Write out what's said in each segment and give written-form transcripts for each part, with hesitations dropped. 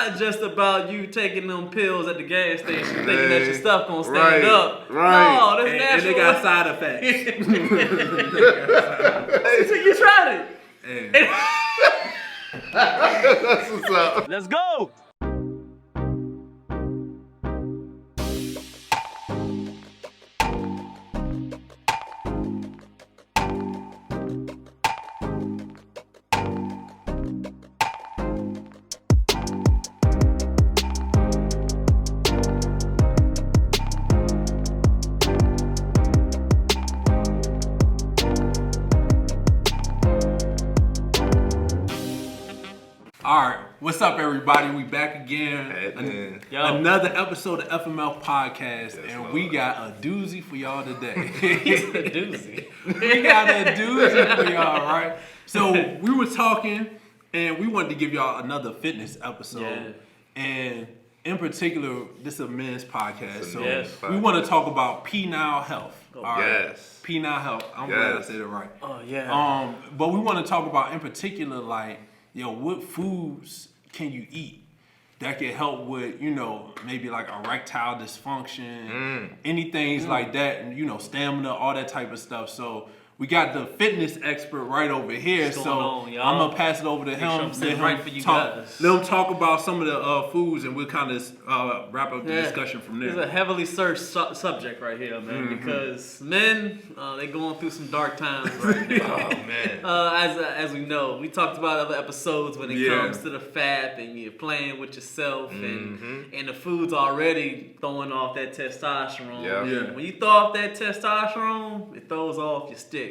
Not just about you taking them pills at the gas station thinking that your stuff gonna stand up. Right. No, that's natural. And they got side effects. So you tried it. That's what's up. Let's go. Alright, what's up everybody? We back again. Hey, Another episode of FMF Podcast, Yes, and Lord. we got a doozy for y'all today. A doozy. We got a doozy for y'all, right? So we were talking, and we wanted to give y'all another fitness episode. Yeah. And in particular, this is a men's podcast, so Yes. we want to talk about penile health. Oh, all right? yes. Penile health. I'm glad I said it right. Oh yeah. But we want to talk about in particular, like, what foods can you eat that can help with, maybe like erectile dysfunction, anything like that, and stamina, all that type of stuff. So we got the fitness expert right over here. What's So going on, y'all? I'm gonna pass it over to Make sure I'm him. sitting right for you talk, guys. Let him talk about some of the foods, and we'll kind of wrap up the discussion from there. It's a heavily searched subject right here, man, because men, they going through some dark times right now. Oh man. As we know, we talked about other episodes when it comes to the fat and you're playing with yourself and the food's already throwing off that testosterone. Yeah. Yeah. When you throw off that testosterone, it throws off your stick.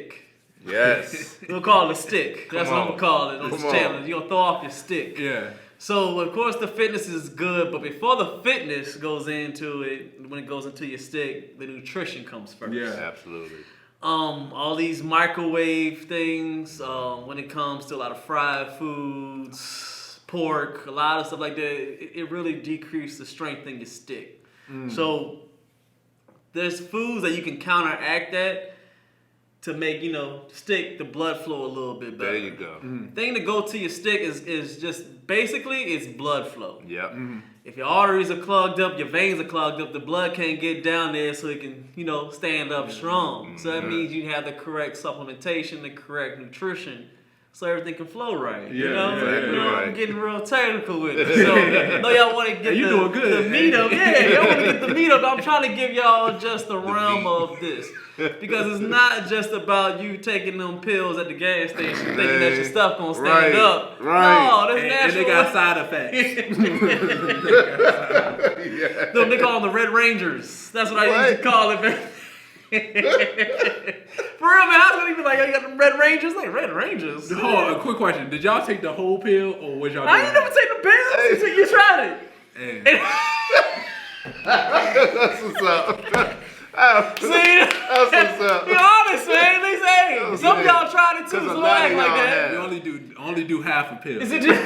Yes. We'll call it a stick. That's what I'm on. gonna call it on this Come on. challenge. You're gonna throw off your stick. Yeah. So of course the fitness is good, but before the fitness goes into it, when it goes into your stick, the nutrition comes first. Yeah. Absolutely. All these microwave things, when it comes to a lot of fried foods, pork, a lot of stuff like that, it really decreases the strength in your stick. So there's foods that you can counteract that to make, stick the blood flow a little bit better. There you go. Thing to go to your stick is just basically it's blood flow. Yep. If your arteries are clogged up, your veins are clogged up, the blood can't get down there so it can, stand up strong. So that means you have the correct supplementation, the correct nutrition, so everything can flow right. right. I'm getting real technical with it. So I know y'all want to get you doing good. the meat up. Yeah, y'all want to get the meat up. I'm trying to give y'all just the realm of this. Because it's not just about you taking them pills at the gas station thinking that your stuff gonna stand up. Right. No, that's And natural. they got side effects. No, they call them the Red Rangers. That's what I used to call it, man. For real, man. I was gonna be like, yo, you got them Red Rangers? Like, Red Rangers? Hold on, a quick question. Did y'all take the whole pill, or was y'all doing I ain't never taken the pills until you tried it. Hey. That's what's up. See? That's what's up. Be honest, man. They say some of y'all tried it too, There's a so don't lot act of like y'all that. have. We only do half a pill. Is it just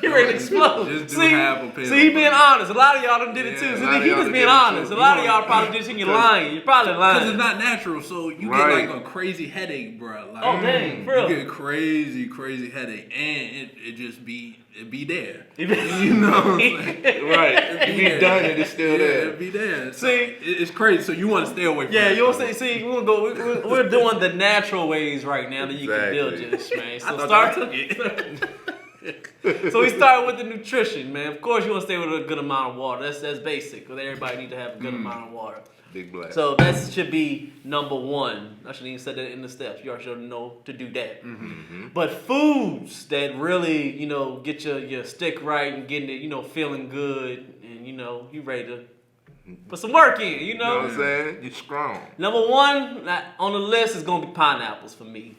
you ready to explode? Just do half a pill. See, he being honest. A lot of y'all done did it too. Yeah, a See, lot of he y'all just done being did it honest. too. A lot of y'all probably just think you're lying. You're probably Because lying. it's not natural, so you Right. get like a crazy headache, bro. Like, Oh, dang, for real? You get crazy headache, and it just be there. You know what I'm saying? Right. If you done it, it's still there. It be there. So See? it's crazy. So you want to stay away from Yeah, that. you want to say, see, we're doing the natural ways right now that you can build Exactly. this, man. So I thought start y'all took it. So we start with the nutrition, man. Of course, you want to stay with a good amount of water. That's basic, because everybody need to have a good amount of water. Big black. So that should be number one. I shouldn't even say that in the steps. You already should know to do that. But foods that really, get your stick right and getting it, feeling good, and you ready to put some work in. You know what I'm saying? You're strong. Number one on the list is gonna be pineapples for me.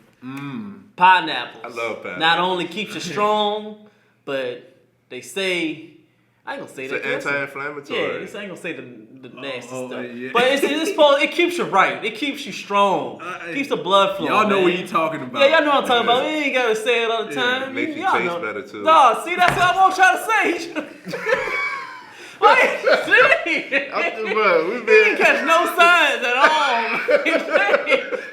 Pineapples. I love pineapples. Not only keeps you strong, but they say I ain't gonna say It's that. an anti-inflammatory. Yeah, I ain't gonna say the nasty stuff. yeah. But it keeps you right. It keeps you strong. Keeps the blood flowing. Y'all know man. what you talking about. Yeah, y'all know what I'm talking about. We ain't gotta say it all the time. Makes you Y'all taste know. better too. No, see, that's what I'm trying to say. Wait, see? Bro, we He didn't catch no signs at all.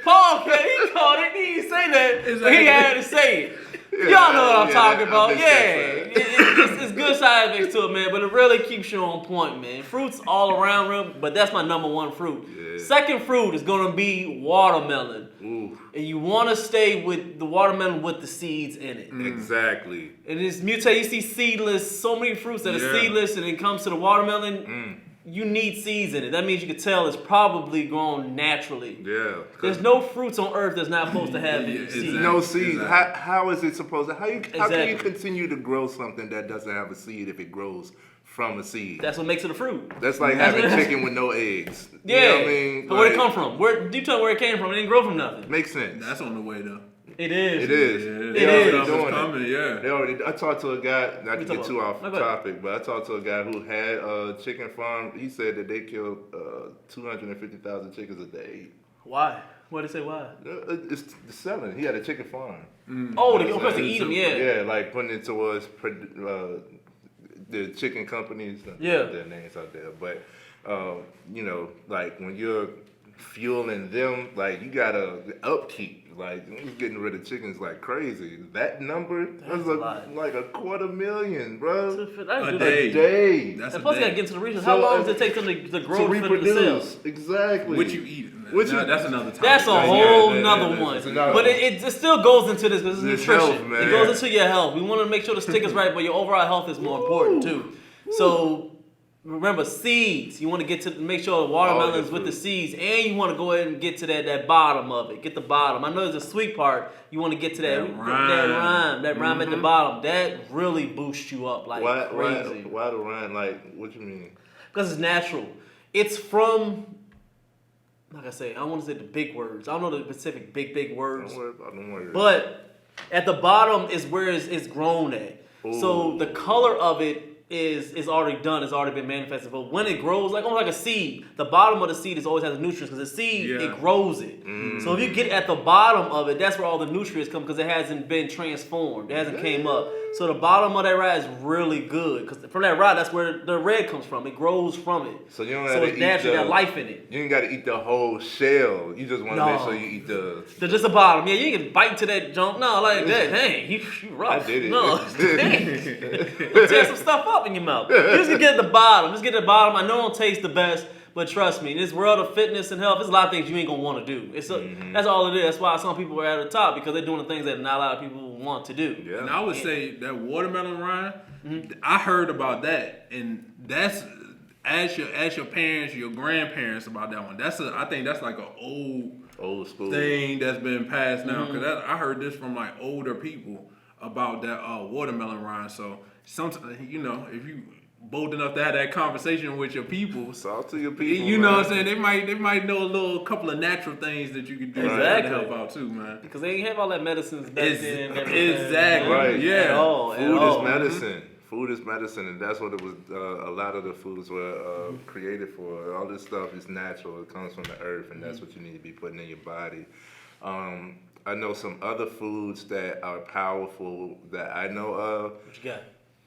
Paul, he called it. He didn't say that, but he had to say it. Y'all know what I'm talking about. I missed Yeah, that it's good good side effects to it, man, but it really keeps you on point, man. Fruits all around, real, but that's my number one fruit. Yeah. Second fruit is gonna be watermelon. Ooh. And you want to stay with the watermelon with the seeds in it. Exactly. And it's mutate. You see seedless, so many fruits that are seedless, and it comes to the watermelon, you need seeds in it. That means you can tell it's probably grown naturally. Yeah. There's no fruits on earth that's not supposed to have seeds. No seeds. Exactly. How is it supposed to? How can you Exactly. continue to grow something that doesn't have a seed if it grows from a seed? That's what makes it a fruit. That's like having chicken with no eggs. You Yeah. know what I mean? But where'd it come from? You tell me where it came from. It didn't grow from nothing. Makes sense. That's on the way though. It is. It is. Yeah, They it already is. doing Coming, it. They already. I talked to a guy. Not to get too off No, go ahead. topic, but I talked to a guy who had a chicken farm. He said that they killed 250,000 chickens a day. Why? What did they say? Why? It's selling. He had a chicken farm. Oh, of course they eat them. Yeah. Yeah, like putting it towards the chicken companies. Yeah. Their names out there, but you know, like when you're fueling them, like you gotta upkeep. Like you're getting rid of chickens like crazy. That number was a lot. like 250,000, bro. A A day. day. That's They're a supposed to day. get into the research. So, How long does it take them to grow To for them to reproduce. sell? Exactly. What you eat? What you- That's another topic. That's a Yeah, whole yeah, nother yeah, one. that's another But one. it still goes into this because it's This nutrition. health, man. It goes into your health. We want to make sure the stick is right, but your overall health is more important too. So remember seeds. You want to get to make sure the watermelon's the with the fruit. seeds, and you want to go ahead and get to that bottom of it. Get the bottom. I know there's a sweet part. You want to get to that rhyme at the bottom. That really boosts you up like crazy. Why the rhyme? Like, what you mean? Because it's natural. It's from, like I say, I don't want to say the big words. I don't know the specific big words. Don't worry. But at the bottom is where it's grown at. So the color of it is already done. It's already been manifested. But when it grows, like almost like a seed, the bottom of the seed is always has the nutrients because the seed it grows it. So if you get at the bottom of it, that's where all the nutrients come because it hasn't been transformed. It hasn't came up. So the bottom of that rye is really good because from that rye, that's where the red comes from. It grows from it. So you don't So have it's to eat natural. the, Got life in it. You ain't got to eat the whole shell. You just want to make No. sure you eat the. Just the bottom. Yeah, you can bite to that junk. No, like that. Dang, you rough. I did it. No, dang. Tear some stuff up in your mouth. You just get at the bottom. Just get at the bottom. I know it don't taste the best, but trust me, in this world of fitness and health, there's a lot of things you ain't gonna want to do. That's all it is. That's why some people are at the top because they're doing the things that not a lot of people want to do. Yeah. And I would say that watermelon rind, I heard about that, and that's ask your parents, your grandparents about that one. I think that's like an Old school thing that's been passed down because I heard this from like older people about that watermelon rind. So sometimes if you bold enough to have that conversation with your people, Talk to your people. you know man. what I'm saying, they might know a couple of natural things that you can do Exactly. to help out too, man. Because they ain't have all that medicines back then. Exactly. Right. Yeah. At all. Food is medicine. Food is medicine, and that's what it was. A lot of the foods were created for. All this stuff is natural. It comes from the earth, and that's what you need to be putting in your body. I know some other foods that are powerful that I know of. What you got?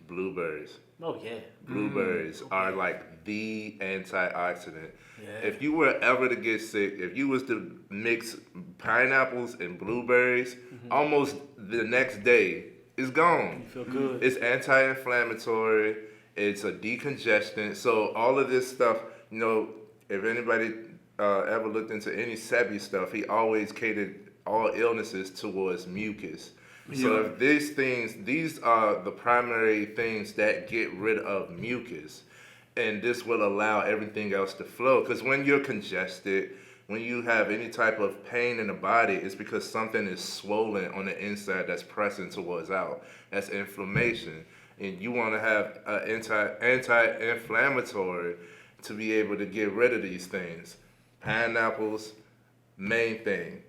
Blueberries. Oh yeah. Blueberries are like the antioxidant. Yeah. If you were ever to get sick, if you was to mix pineapples and blueberries, almost the next day, it's gone. You feel good. It's anti-inflammatory. It's a decongestant. So all of this stuff, if anybody ever looked into any Sebi stuff, he always catered all illnesses towards mucus. So if these are the primary things that get rid of mucus, and this will allow everything else to flow. Because when you're congested, when you have any type of pain in the body, it's because something is swollen on the inside that's pressing towards out. That's inflammation. And you want to have anti-inflammatory to be able to get rid of these things. Pineapples, main thing.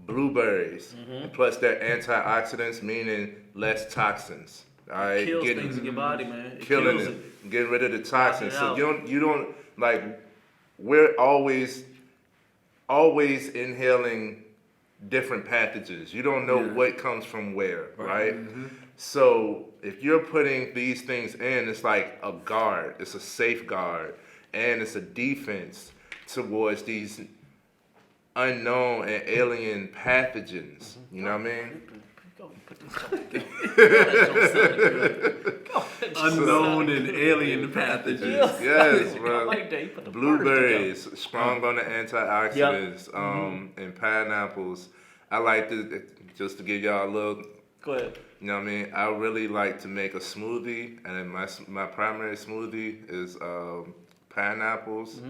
Blueberries, and plus they're antioxidants, meaning less toxins. All right, Kills things in your body, man. It killing kills it, getting rid of the toxins. So out. you don't like. We're always inhaling different pathogens. You don't know what comes from where, right? So if you're putting these things in, it's like a guard. It's a safeguard, and it's a defense towards these unknown and alien pathogens. You know what I mean? Go ahead, put this joint together. That joint sounded good. Go ahead, Unknown and alien pathogens. Yes, I bro. like that. You put the Blueberries, strong on the antioxidants, Yep. and pineapples. I like to, just to give y'all a little, Go ahead. you know what I mean? I really like to make a smoothie, and then my primary smoothie is pineapples,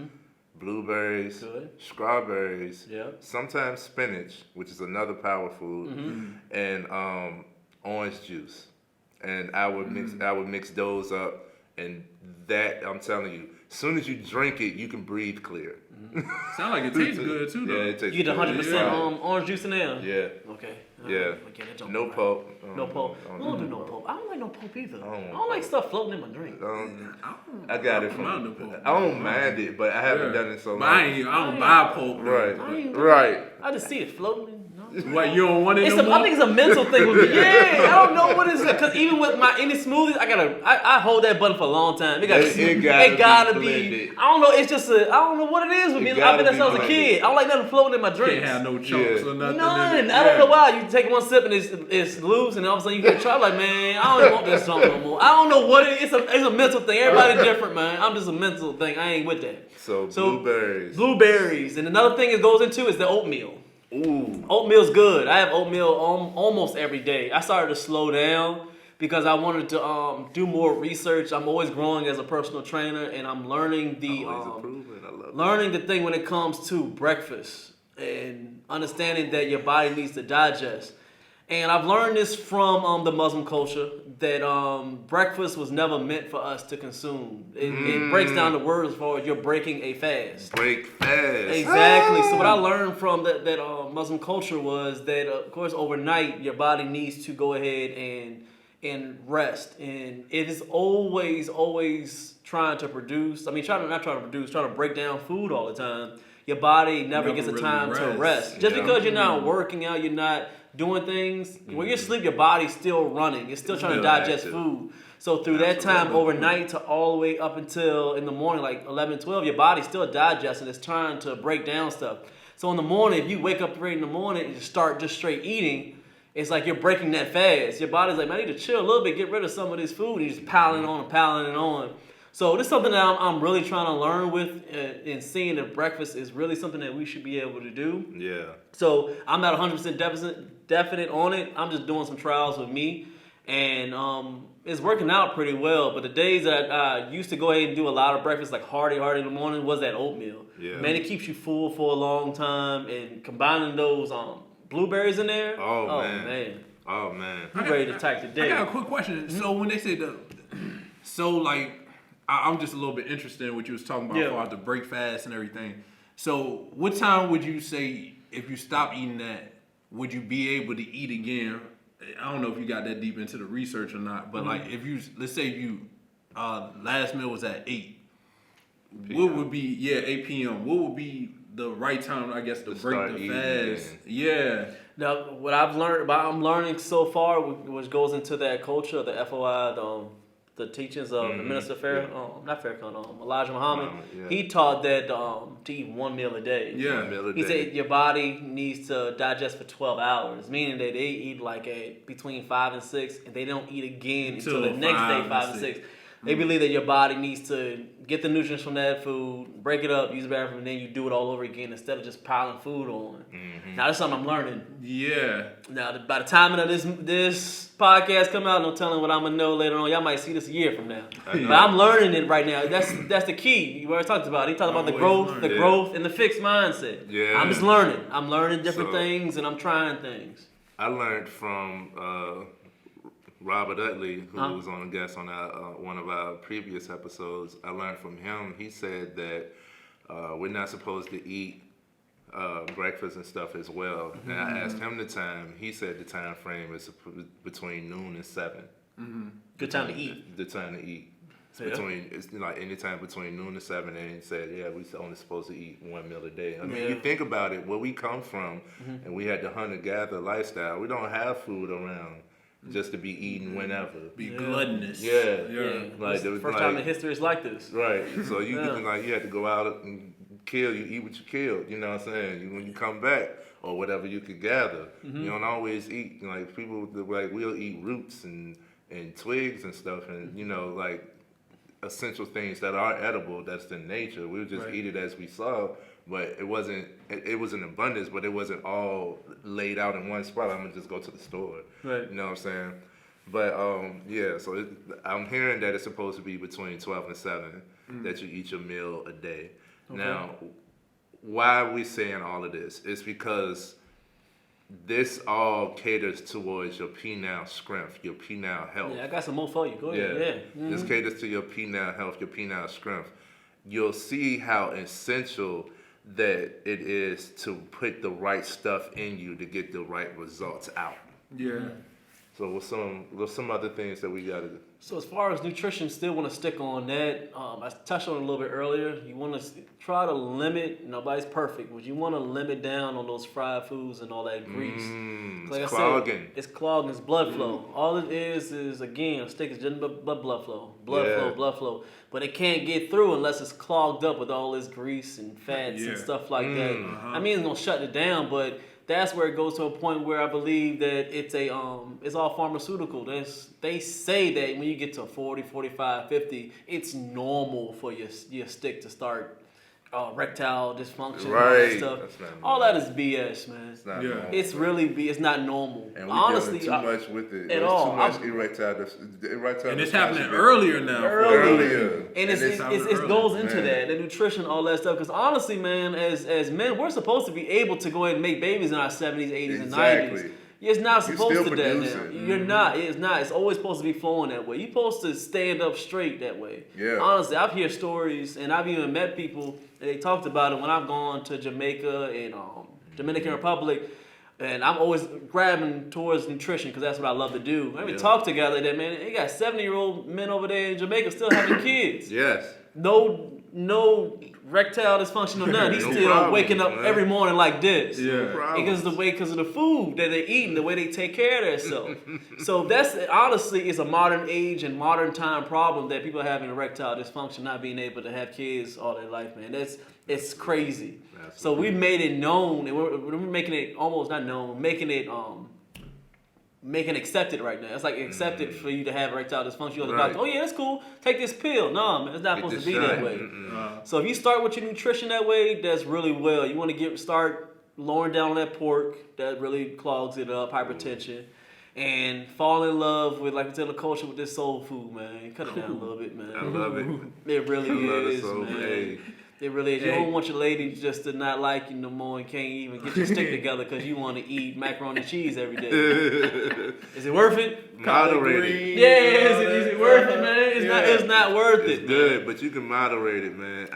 blueberries, Good. strawberries, Yep. sometimes spinach, which is another power food, and orange juice. And I would mix those up, and that, I'm telling you, as soon as you drink it, you can breathe clear. Sound like it tastes good too, though. Yeah, it tastes You get the good. 100% orange juice in there? Yeah. Okay. Yeah. Okay, that joint No right. pulp. No pulp. I We don't do no pulp. I don't like no pulp either. don't want I don't like pulp. stuff floating in my drink. I got it I from. don't mind the pulp. I don't mind it, but I haven't done it so long. But I don't buy pulp. Right. I ain't- Right. I just see it floating. No. What, you don't want it It's no more? I think it's a mental thing with me. Yeah, I don't know what it's because even with any smoothies, I hold that button for a long time. It gotta be. blended. I don't know. It's just I don't know what it is with me. It I've been gotta there since I was a be kid. I don't like nothing floating in my drinks. Can't have no chunks Yeah. or nothing. None. in it. I don't know why. You take one sip and it's loose, and all of a sudden you get try like, man, I don't even want this song no more. I don't know what it is. It's a mental thing. Everybody different, man. I'm just a mental thing. I ain't with that. So So, blueberries. Blueberries, and another thing it goes into is the oatmeal. Ooh. Oatmeal's good. I have oatmeal almost every day. I started to slow down because I wanted to do more research. I'm always growing as a personal trainer, and I'm learning Always improving. I love it. learning the thing when it comes to breakfast and understanding that your body needs to digest. And I've learned this from the Muslim culture that breakfast was never meant for us to consume. It breaks down the words as far as you're breaking a fast. Break fast. Exactly. So what I learned from that Muslim culture was that, of course, overnight your body needs to go ahead and rest, and it is always trying to produce. I mean, trying to break down food all the time. Your body never gets a really time to rest. rest. Just Yeah. because you're not working out, you're not doing things. When you sleep, your body's still running. It's still trying to Still digest active. food. So through that time, Absolutely. overnight to all the way up until in the morning, like 11, 12, your body's still digesting. It's trying to break down stuff. So in the morning, if you wake up 3 in the morning and you start just straight eating, it's like you're breaking that fast. Your body's like, man, I need to chill a little bit, get rid of some of this food. And you're just piling it on. So this is something that I'm really trying to learn with, and seeing that breakfast is really something that we should be able to do. Yeah. So I'm not 100% definite on it. I'm just doing some trials with me, and it's working out pretty well. But the days that I used to go ahead and do a lot of breakfast, like hearty in the morning, was that oatmeal. Yeah. Man, it keeps you full for a long time, and combining those blueberries in there. Oh, man. Oh man. You ready to attack the I day? got a quick question. So when they say I'm just a little bit interested in what you was talking about Yeah. as far as the break fast and everything. So what time would you say if you stop eating that, would you be able to eat again? I don't know if you got that deep into the research or not, but like if you, let's say you last meal was at 8. What would be 8 p.m. What would be the right time, I guess, to break start the eating fast? Yeah. Now, what I'm learning so far, which goes into that culture, the FOI, the teachings of the minister Elijah Muhammad. Yeah. He taught that to eat 1 meal a day. Yeah. One meal a He day. said your body needs to digest for 12 hours, meaning that they eat like between 5 and 6, and they don't eat again until the next day, 5 and 6. They believe that your body needs to get the nutrients from that food, break it up, use the bathroom, and then you do it all over again instead of just piling food on. Now, that's something I'm learning. Yeah. Now, by the time of this podcast come out, no telling what I'm gonna know later on. Y'all might see this a year from now. But I'm learning it right now. That's the key. You already talked about it. He talked about the Always growth, learn. growth, and the fixed mindset. Yeah. I'm just learning. I'm learning different So- things, and I'm trying things. I learned from Robert Utley, who was on a guest on one of our previous episodes. I learned from him. He said that we're not supposed to eat breakfast and stuff as well. And I asked him the time. He said the time frame is between noon and 7. Good time to eat. The time to eat. Yeah. It's like any time between noon and 7, and he said, yeah, we only supposed to eat 1 meal a day. I mean, Yeah. you think about it, where we come from, and we had the hunter-gatherer lifestyle. We don't have food around just to be eaten whenever. Be gluttonous. Yeah. Like there was first time in history is like this. Right. So you Yeah. you had to go out and kill. You eat what you killed. You know what I'm saying? When you come back, or whatever you could gather. You don't always eat, like people, like we'll eat roots and twigs and stuff, and like essential things that are edible, that's in nature. We'll just eat it as we saw, but it was in abundance, but it wasn't all laid out in one spot. I'm gonna just go to the store. Right. You know what I'm saying? But so I'm hearing that it's supposed to be between 12 and 7 that you eat your meal a day. Okay. Now, why are we saying all of this? It's because this all caters towards your penile strength, your penile health. Yeah, I got some more for you. Go ahead. Yeah. This caters to your penile health, your penile strength. You'll see how essential that it is to put the right stuff in you to get the right results out. Yeah. So what's some other things that we gotta do? So as far as nutrition, still want to stick on that. I touched on it a little bit earlier. You want to try to limit. Nobody's perfect, but you want to limit down on those fried foods and all that grease. Like it's clogging. It's clogging. It's blood flow. All it is again, a stick is just blood flow, blood flow. But it can't get through unless it's clogged up with all this grease and fats and stuff like that. I mean, it's gonna shut it down, but that's where it goes to a point where I believe that it's all pharmaceutical. They say that when you get to 40, 45, 50, it's normal for your stick to start erectile dysfunction and all that stuff. All that is BS, man. It's not normal. It's not normal. And we're honestly too much with it. There's too much erectile dysfunction. And it's happening earlier now. Earlier. And it goes into that, the nutrition, all that stuff. Because honestly, man, as men, we're supposed to be able to go ahead and make babies in our 70s, 80s, and 90s. It's not supposed to that now. You're not. It's not. It's always supposed to be flowing that way. You're supposed to stand up straight that way. Yeah. Honestly, I've heard stories, and I've even met people, and they talked about it when I've gone to Jamaica and Dominican Republic, and I'm always grabbing towards nutrition because that's what I love to do. And we talk together that, man, they got 70-year-old men over there in Jamaica still having kids. Yes. No erectile dysfunction or nothing. He's still waking up every morning like this. Yeah. Because of the food that they're eating, the way they take care of themselves. So that's honestly it's a modern age and modern time problem that people are having erectile dysfunction, not being able to have kids all their life, man. It's crazy. Absolutely. So we made it known, and we're making it almost not known, making it accepted right now. It's like accepted for you to have erectile dysfunction. You go to the doctor, oh yeah, that's cool. Take this pill. No, man, it's not supposed to be that way. So if you start with your nutrition that way, that's really well. You want to start lowering down on that pork. That really clogs it up, hypertension. And fall in love with, like we tell the culture, with this soul food, man. Cut it down a little bit, man. I love it. It really is, man. Hey. It really is. You don't want your lady just to not like you no more and can't even get your stick together because you want to eat macaroni and cheese every day. Is it worth it? Moderate it. Yeah, is it worth it, man? It's not worth it. It's good, but you can moderate it, man.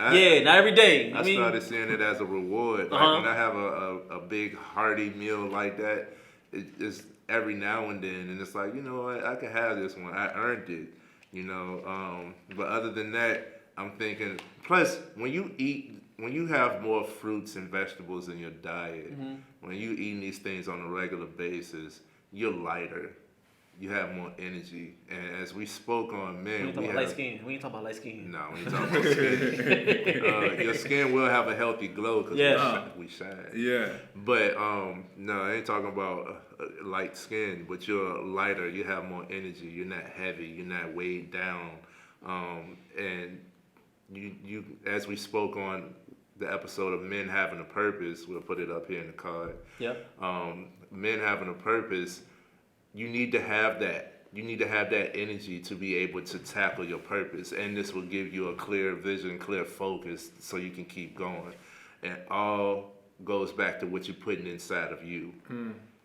Not every day. I started seeing it as a reward. Like when I have a big hearty meal like that, it's every now and then, and it's like, you know what, I can have this one. I earned it, you know. But other than that, I'm thinking, plus, when you have more fruits and vegetables in your diet, when you eating these things on a regular basis, you're lighter. You have more energy. And as we spoke on men, we ain't talking about light skin. No, we ain't talking about skin. Your skin will have a healthy glow because we shine. Yeah. But no, I ain't talking about light skin, but you're lighter. You have more energy. You're not heavy. You're not weighed down. And you, as we spoke on the episode of Men Having a Purpose, we'll put it up here in the card. Yep. Men having a purpose, you need to have that. You need to have that energy to be able to tackle your purpose, and this will give you a clear vision, clear focus, so you can keep going. And all goes back to what you're putting inside of you.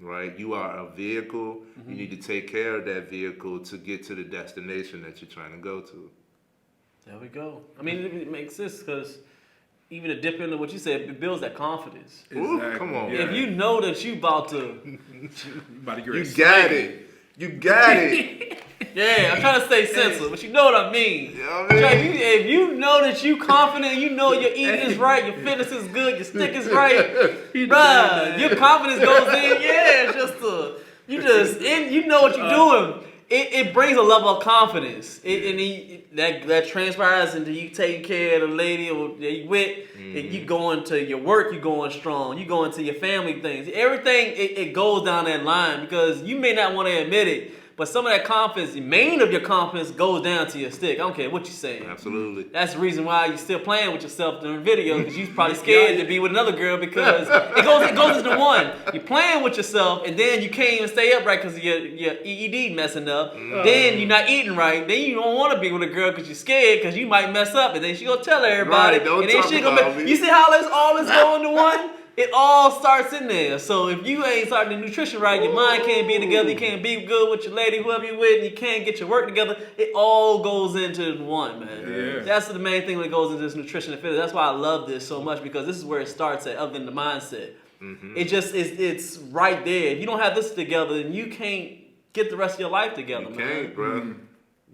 Right? You are a vehicle. You need to take care of that vehicle to get to the destination that you're trying to go to. There we go. I mean, it makes sense because even to dip into what you said, it builds that confidence. Exactly. Ooh, come on. If you know that you about to you got it. You got it. Yeah, I'm trying to stay sensitive, but you know what I mean. You know what I mean? If you know that you confident, you know your eating is right, your fitness is good, your stick is right, bruh, your confidence goes in. Yeah, you know what you're doing. it brings a level of confidence. That transpires into you taking care of the lady or you with. And you go into your work, you going strong. You go into your family things. Everything it goes down that line because you may not want to admit it, but some of that confidence, the main of your confidence, goes down to your stick. I don't care what you're saying. Absolutely. That's the reason why you're still playing with yourself during video because you're probably scared to be with another girl because it goes into one. You're playing with yourself and then you can't even stay upright because your EED messing up. Then you're not eating right. Then you don't want to be with a girl because you're scared because you might mess up and then she gonna tell everybody. Right, don't and then talk she about gonna me. you see how all this go into one? It all starts in there. So if you ain't starting the nutrition right, your mind can't be together, you can't be good with your lady, whoever you with, and you can't get your work together, it all goes into one, man. Yeah. That's the main thing that goes into this nutrition and fitness. That's why I love this so much because this is where it starts at, other than the mindset. It just it's right there. If you don't have this together, then you can't get the rest of your life together, You man. can't, bro.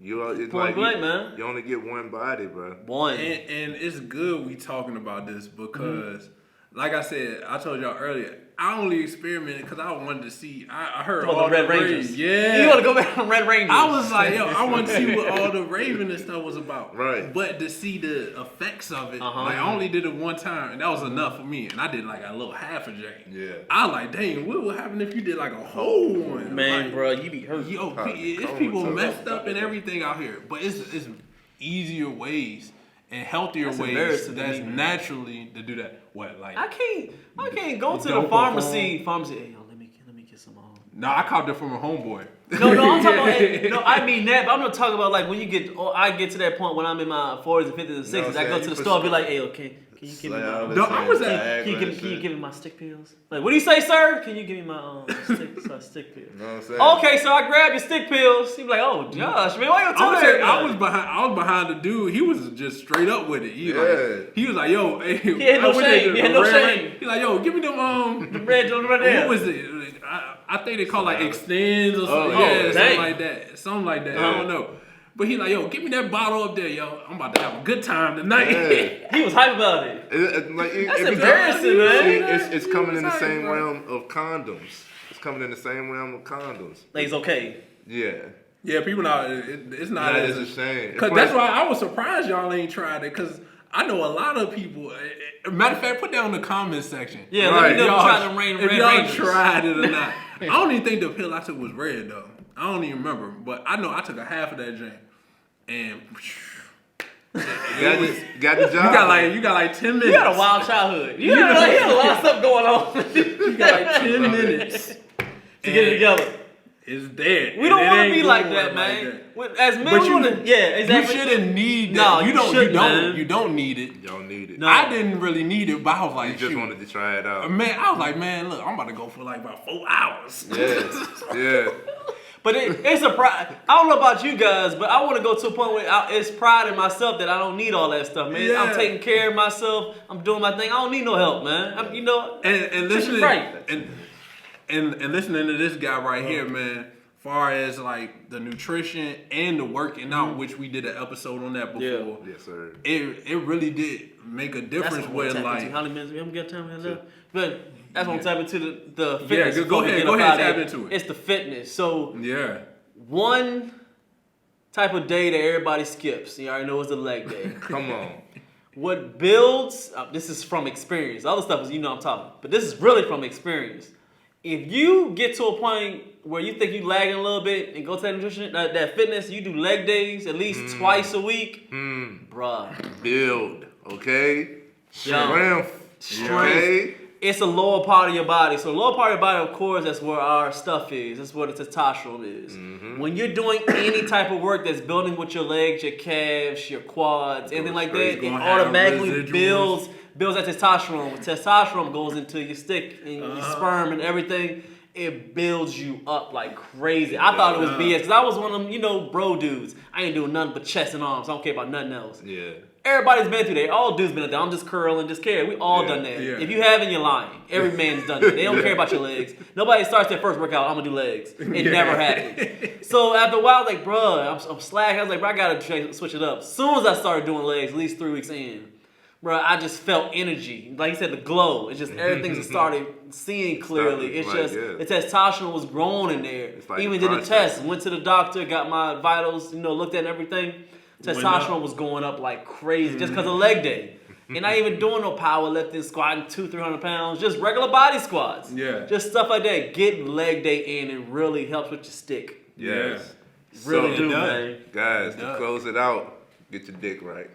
It's Point like blank, man. You only get one body, bro. One. And it's good we talking about this because, like I said, I told y'all earlier, I only experimented because I wanted to see. I heard About all the Red the Rangers. Yeah. You want to go back on Red Rangers? I was like, yo, I want to see what all the raving and stuff was about. Right. But to see the effects of it, Uh-huh. like I only did it one time, and that was enough for me. And I did like a little half a J. Yeah. I like, dang, what would happen if you did like a whole one? Man, Like, bro, you be hurt. Yo, Probably it's coma people too. messed up and everything out here, but it's easier ways and healthier That's ways embarrassing to that's me, man. naturally to do that. What like? I can't go to the Dope pharmacy. Hey, yo, let me get some. No, I copped it from a homeboy. No, I'm talking about. No, I mean that. But I'm not talking about like when you get. I get to that point when I'm in my 40s and 50s and 60s. No, I'm I go saying to the you store and be like, hey, okay, can you give me Slam my? it, No, I was saying at- Can Viagra you and give me my stick pills? Like, what do you say, sir? Can you give me my stick pills? You know what I'm saying? Okay, so I grab your stick pills. He be like, oh, Josh, man, why you tell me I was behind the dude. He was just straight up with it. He was like, yo, hey, He had no shame. He had no shame. He like, yo, give me them The red joint right there. what was it? I think they call like extends or something. Oh, Yeah, dang. something like that. Something like that. I don't know. But he like, yo, give me that bottle up there, yo. I'm about to have a good time tonight. Yeah. He was hype about it. That's embarrassing, man. It's coming in the It's same bro. realm of condoms. It's coming in the same realm of condoms. Like, it's okay. Yeah. Yeah, people not. It's not That as is a shame. Cause that's why I was surprised y'all ain't tried it. Cause I know a lot of people. Matter of fact, put down in the comment section. Yeah, Right. let me know if you Y'all- tried them Red if y'all Rangers. tried it or not. I don't even think the pill I took was red though. I don't even remember, but I know I took a half of that drink, and Got the job. you got like 10 minutes. You had a wild childhood. You had a lot of stuff going on. You got like 10 minutes to get it together. It's dead. We don't And it want to ain't be like going that, like man. that. As men, But we you- want to. Yeah, exactly. You shouldn't need No, that. you You don't. shouldn't, man. You don't need it. You don't need it. No. I didn't really need it, but I was like, You just shoot. wanted to try it out. Man, I was like, man, look, I'm about to go for like about 4 hours. Yeah. But it's a pride. I don't know about you guys, but I want to go to a point where it's pride in myself that I don't need all that stuff, man. Yeah. I'm taking care of myself. I'm doing my thing. I don't need no help, man. And Just listening right. and listening to this guy right here, man. Far as like the nutrition and the working out, which we did an episode on that before. Yes, sir. It really did make a That's difference what with we're like. how many minutes we haven't got time left? But that's what I'm tapping into the fitness. go before we ahead, get go up ahead, out of tap here. into it. It's the fitness. So Yeah. one type of day that everybody skips. You already know it's the leg day. Come on. What builds, this is from experience. Other stuff is, I'm talking. But this is really from experience. If you get to a point where you think you're lagging a little bit and go to that nutrition, that fitness, you do leg days at least twice a week, bruh. Build. Okay. Yo. Strength. Okay. It's a lower part of your body. So the lower part of your body, of course, that's where our stuff is. That's where the testosterone is. When you're doing any type of work that's building with your legs, your calves, your quads, anything like that, it gonna have automatically residuals. builds that testosterone. When testosterone goes into your stick and your sperm and everything, it builds you up like crazy. I thought it was BS because I was one of them, bro dudes. I ain't doing nothing but chest and arms. I don't care about nothing else. Yeah. Everybody's been through that. All dudes been there. I'm just curling, just carry. We all done that. Yeah. If you haven't, you're lying. Every man's done that. They don't care about your legs. Nobody starts their first workout, I'm gonna do legs. It never happens. So after a while, I was like, bruh, I'm slack. I was like, bro, I gotta switch it up. As soon as I started doing legs, at least 3 weeks in, bro, I just felt energy. Like you said, the glow. It's just everything just started seeing clearly. It's like, just the testosterone was growing in there. like Even the did a process. test, went to the doctor, got my vitals, looked at everything. Testosterone was going up like crazy just because of leg day. And not even doing no powerlifting, squatting 200-300 pounds, just regular body squats. Yeah. Just stuff like that. Get leg day in. It really helps with your stick. Yes. Really So, do, man. Guys, to close it out, get your dick right.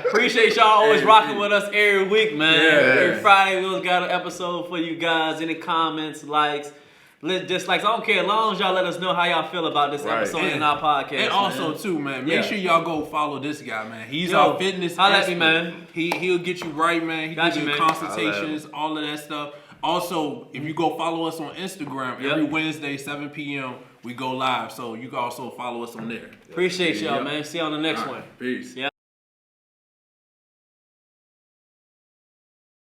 Appreciate y'all always rocking with us every week, man. Yeah. Every Friday we always got an episode for you guys. Any comments, likes, dislikes, I don't care. As long as y'all let us know how y'all feel about this episode in our podcast. And also too, man, make sure y'all go follow this guy, man. He's our fitness holla at expert. me, man. He'll get you right, man. He Got gives you, you man. consultations, all of that stuff. Also, if you go follow us on Instagram, every Wednesday, 7 p.m., we go live. So you can also follow us on there. Appreciate y'all, man. See you on the next one. Peace. Yeah.